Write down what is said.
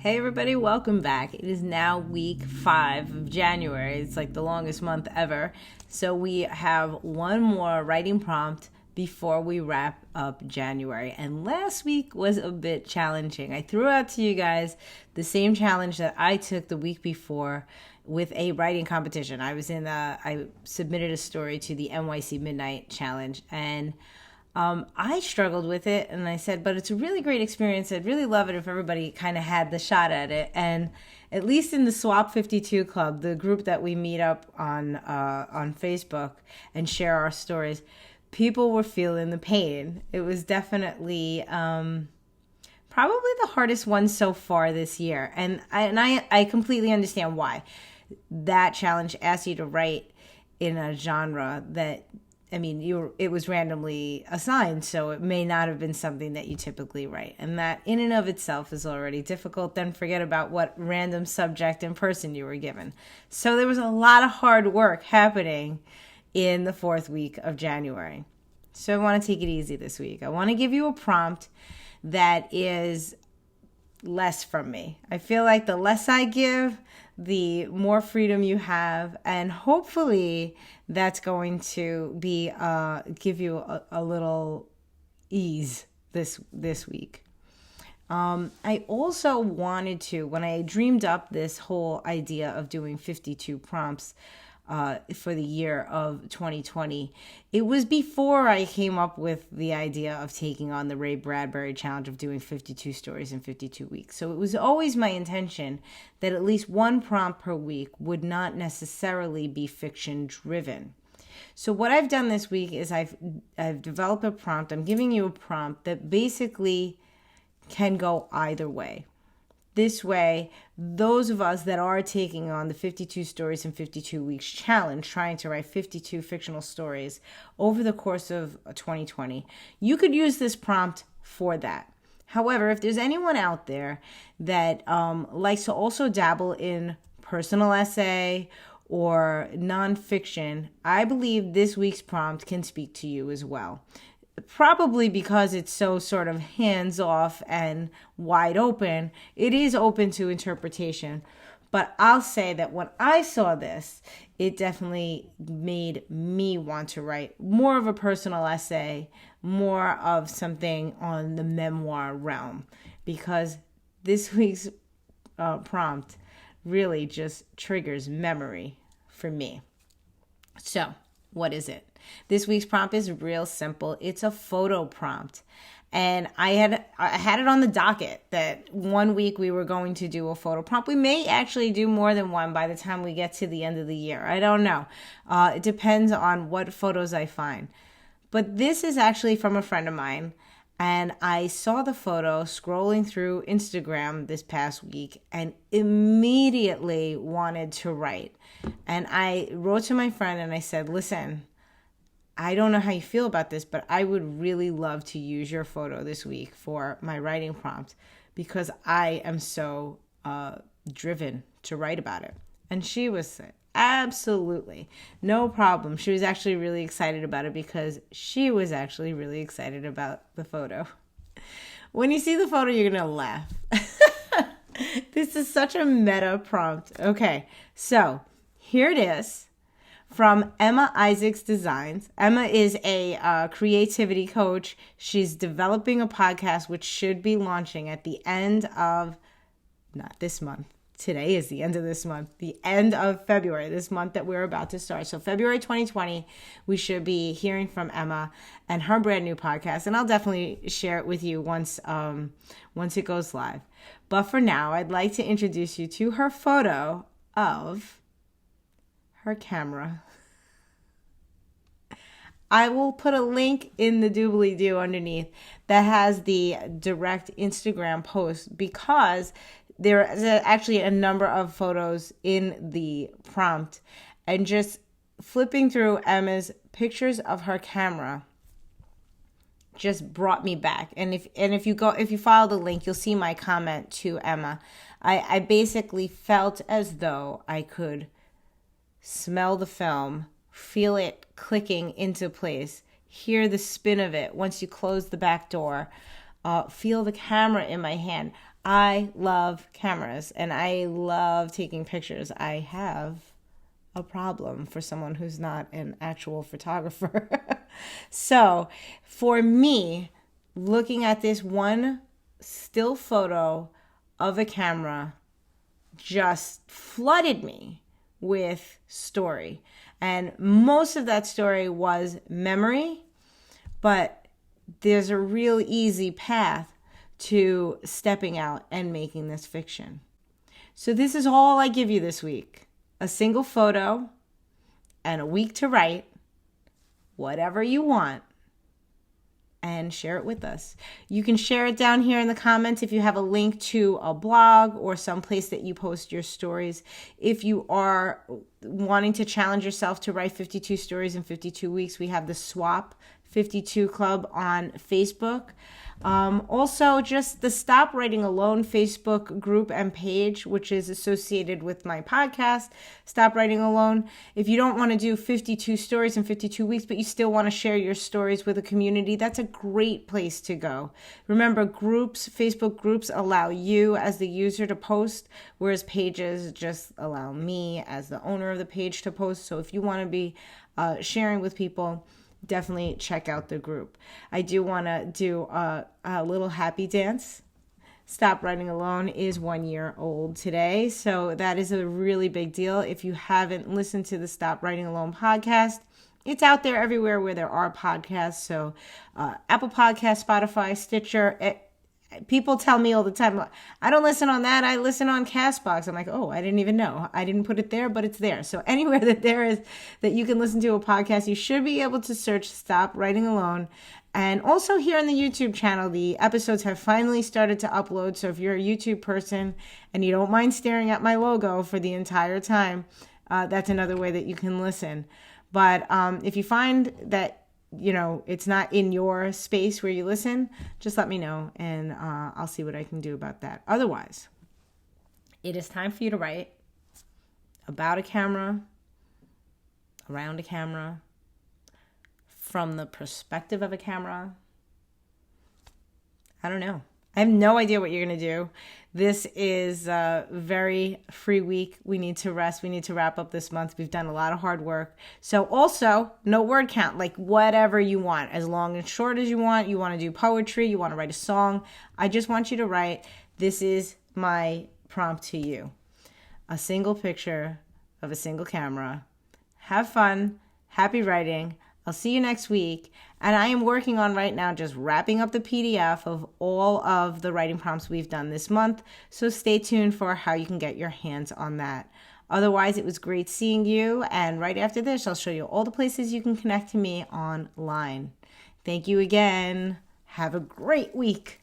Hey everybody, welcome back. It is now week 5 of January. It's like the longest month ever. So we have one more writing prompt before we wrap up January. And last week was a bit challenging. I threw out to you guys the same challenge that I took the week before with a writing competition. I submitted a story to the NYC Midnight Challenge, and I struggled with it, and I said, but it's a really great experience. I'd really love it if everybody kind of had the shot at it. And at least in the Swap 52 Club, the group that we meet up on Facebook and share our stories, people were feeling the pain. It was definitely probably the hardest one so far this year. And I completely understand why. That challenge asks you to write in a genre that, it was randomly assigned, so it may not have been something that you typically write. And that in and of itself is already difficult. Then forget about what random subject and person you were given. So there was a lot of hard work happening in the 4th week of January. So I want to take it easy this week. I want to give you a prompt that is less from me. I feel like the less I give, the more freedom you have, and hopefully that's going to be give you a little ease this week. I also wanted to, when I dreamed up this whole idea of doing 52 prompts for the year of 2020, it was before I came up with the idea of taking on the Ray Bradbury challenge of doing 52 stories in 52 weeks. So it was always my intention that at least one prompt per week would not necessarily be fiction driven. So what I've done this week is I've developed a prompt. I'm giving you a prompt that basically can go either way. This way, those of us that are taking on the 52 stories in 52 weeks challenge, trying to write 52 fictional stories over the course of 2020, you could use this prompt for that. However, if there's anyone out there that likes to also dabble in personal essay or nonfiction, I believe this week's prompt can speak to you as well. Probably because it's so sort of hands-off and wide open, it is open to interpretation. But I'll say that when I saw this, it definitely made me want to write more of a personal essay, more of something on the memoir realm, because this week's prompt really just triggers memory for me. So, what is it? This week's prompt is real simple. It's a photo prompt. And I had it on the docket that one week we were going to do a photo prompt. We may actually do more than one by the time we get to the end of the year. I don't know. It depends on what photos I find. But this is actually from a friend of mine. And I saw the photo scrolling through Instagram this past week and immediately wanted to write. And I wrote to my friend and I said, listen, I don't know how you feel about this, but I would really love to use your photo this week for my writing prompt because I am so driven to write about it. And she was absolutely no problem. She was actually really excited about it because she was actually really excited about the photo. When you see the photo, you're going to laugh. This is such a meta prompt. Okay, so here it is. From Emma Isaacs Designs. Emma is a creativity coach. She's developing a podcast which should be launching at the end of, not this month. Today is the end of this month. The end of February, this month that we're about to start. So February 2020, we should be hearing from Emma and her brand new podcast. And I'll definitely share it with you once it goes live. But for now, I'd like to introduce you to her photo of her camera. I will put a link in the doobly-doo underneath that has the direct Instagram post because there is actually a number of photos in the prompt, and just flipping through Emma's pictures of her camera just brought me back. And if you follow the link, you'll see my comment to Emma. I basically felt as though I could smell the film, feel it clicking into place, hear the spin of it once you close the back door, feel the camera in my hand. I love cameras and I love taking pictures. I have a problem for someone who's not an actual photographer. So for me, looking at this one still photo of a camera just flooded me with story. And most of that story was memory, but there's a real easy path to stepping out and making this fiction. So this is all I give you this week. A single photo and a week to write whatever you want and share it with us. You can share it down here in the comments if you have a link to a blog or some place that you post your stories. If you are wanting to challenge yourself to write 52 stories in 52 weeks, we have the Swap 52 Club on Facebook. Also, just the Stop Writing Alone Facebook group and page, which is associated with my podcast, Stop Writing Alone. If you don't want to do 52 stories in 52 weeks, but you still want to share your stories with a community, that's a great place to go. Remember, groups, Facebook groups allow you as the user to post, whereas pages just allow me as the owner of the page to post. So if you want to be sharing with people, definitely check out the group. I do want to do a little happy dance. Stop Writing Alone is 1 year old today, so that is a really big deal. If you haven't listened to the Stop Writing Alone podcast, it's out there everywhere where there are podcasts. So Apple Podcasts, Spotify, Stitcher. People tell me all the time, I don't listen on that. I listen on Castbox. I'm like, oh, I didn't even know. I didn't put it there, but it's there. So anywhere that there is that you can listen to a podcast, you should be able to search Stop Writing Alone. And also here on the YouTube channel, the episodes have finally started to upload. So if you're a YouTube person and you don't mind staring at my logo for the entire time, that's another way that you can listen. But if you find that it's not in your space where you listen, just let me know and I'll see what I can do about that. Otherwise, it is time for you to write about a camera, around a camera, from the perspective of a camera. I don't know. I have no idea what you're going to do. This is a very free week. We need to rest. We need to wrap up this month. We've done a lot of hard work. So also, no word count, like whatever you want, as long and short as you want. You want to do poetry, you want to write a song. I just want you to write. This is my prompt to you. A single picture of a single camera. Have fun. Happy writing. I'll see you next week. And I am working on right now just wrapping up the PDF of all of the writing prompts we've done this month. So stay tuned for how you can get your hands on that. Otherwise, it was great seeing you. And right after this, I'll show you all the places you can connect to me online. Thank you again. Have a great week.